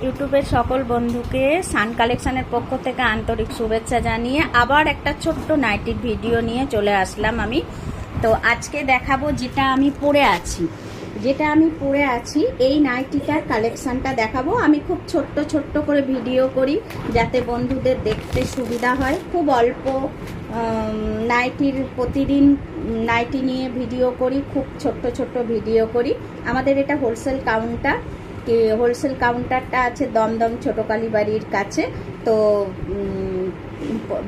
ইউটিউবের সকল বন্ধুকে সান কালেকশনের পক্ষ থেকে আন্তরিক শুভেচ্ছা জানিয়ে আবার একটা ছোট্ট নাইটির ভিডিও নিয়ে চলে আসলাম আমি। তো আজকে দেখাবো যেটা আমি পরে আছি এই নাইটিটার কালেকশনটা দেখাবো। আমি খুব ছোট্ট করে ভিডিও করি যাতে বন্ধুদের দেখতে সুবিধা হয়। খুব অল্প নাইটির প্রতিদিন নাইটি নিয়ে ভিডিও করি, খুব ছোট্ট ভিডিও করি। আমাদের এটা হোলসেল কাউন্টারটা আছে দমদম ছোট কালীবাড়ির কাছে। তো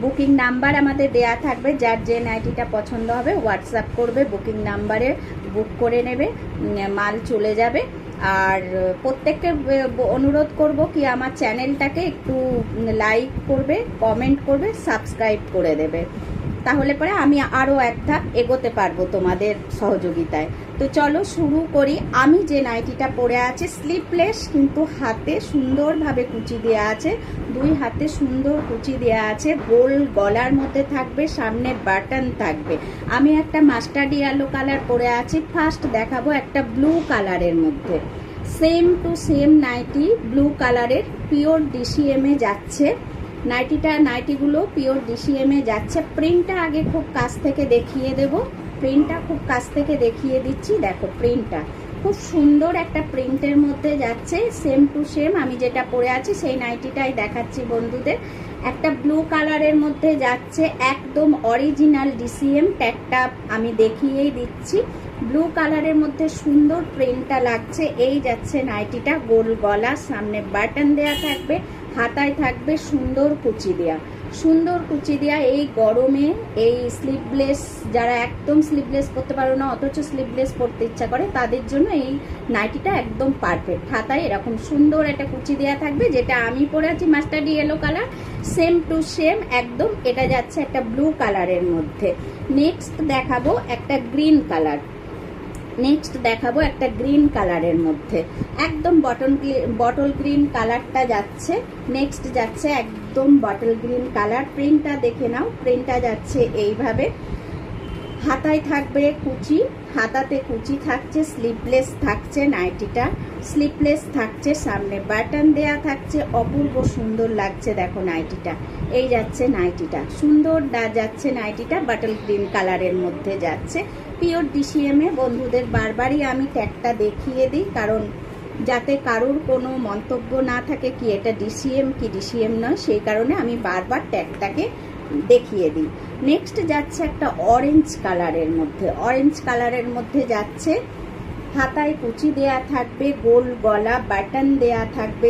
বুকিং নাম্বার আমাদের দেয়া থাকবে, যার যে নাইটিটা পছন্দ হবে হোয়াটসঅ্যাপ করবে, বুকিং নাম্বারে বুক করে নেবে, মাল চলে যাবে। আর প্রত্যেককে অনুরোধ করব কি আমার চ্যানেলটাকে একটু লাইক করবে, কমেন্ট করবে, সাবস্ক্রাইব করে দেবে, তাহলে পরে আমি আরও এক ধাপ এগোতে পারবো তোমাদের সহযোগিতায়। তো চলো শুরু করি। আমি যে নাইটিটা পরে আছি স্লিপলেস, কিন্তু হাতে সুন্দরভাবে কুচি দেওয়া আছে, দুই হাতে সুন্দর কুচি দেওয়া আছে, গোল গলার মধ্যে থাকবে, সামনে বাটন থাকবে। আমি একটা মাস্টার্ড ইয়েলো কালার পরে আছি। ফার্স্ট দেখাবো একটা ব্লু কালারের মধ্যে, same to same nighty, blue কালারের, পিওর ডিসিএমে যাচ্ছে নাইটিগুলো পিওর ডিসিএমে যাচ্ছে। প্রিন্টটা আগে খুব কাছ থেকে দেখিয়ে দেব, প্রিন্টটা খুব কাছ থেকে দেখিয়ে দিচ্ছি। দেখো প্রিন্টটা খুব সুন্দর একটা প্রিন্টের মধ্যে যাচ্ছে, সেম টু সেম আমি যেটা পরে আছি সেই নাইটিটাই দেখাচ্ছি বন্ধুদের। একটা ব্লু কালারের মধ্যে যাচ্ছে, একদম অরিজিনাল ডিসিএম ট্যাগটা আমি দেখিয়েই দিচ্ছি। ব্লু কালারের মধ্যে সুন্দর প্রিন্টটা লাগছে। এই যাচ্ছে নাইটিটা, গোল গলা, সামনে বাটন দেয়া থাকবে, হাতায় থাকবে সুন্দর কুচি দেয়া। এই গরমে এই স্লিভলেস, যারা একদম স্লিভলেস পরতে পারো না অথচ স্লিভলেস পরতে ইচ্ছা করে, তাদের জন্য এই নাইটিটা একদম পারফেক্ট। হাতায় এরকম সুন্দর একটা কুচি দেয়া থাকবে, যেটা আমি পরে আছি mustard yellow colour, same to same একদম। এটা যাচ্ছে একটা ব্লু কালারের মধ্যে। নেক্সট দেখাবো একটা গ্রিন কালারের মধ্যে, একদম বটল গ্রিন কালারটা যাচ্ছে। নেক্সট যাচ্ছে একদম বটল গ্রিন কালার। প্রিন্টটা দেখে নাও, প্রিন্টটা যাচ্ছে এইভাবে, হাতায় থাকবে কুচি, হাতাতে কুচি থাকছে, স্লিভলেস থাকছে নাইটিটা, স্লিভলেস থাকছে, সামনে বাটন দেয়া থাকছে, অপূর্ব সুন্দর লাগছে। দেখো নাইটিটা, এই যাচ্ছে নাইটিটা, সুন্দর যাচ্ছে নাইটিটা, বটল গ্রিন কালারের মধ্যে যাচ্ছে, পিওর ডিসিএমে। বন্ধুদের বারবারই আমি ট্যাগটা দেখিয়ে দিই, কারণ যাতে কারোর কোনো মন্তব্য না থাকে কি এটা ডিসিএম কি ডিসিএম নয়, সেই কারণে আমি বারবার ট্যাগটাকে দেখিয়ে দিই। নেক্সট যাচ্ছে একটা অরেঞ্জ কালারের মধ্যে যাচ্ছে, হাতায় কুচি দেয়া থাকবে, গোল গলা, বাটন দেয়া থাকবে,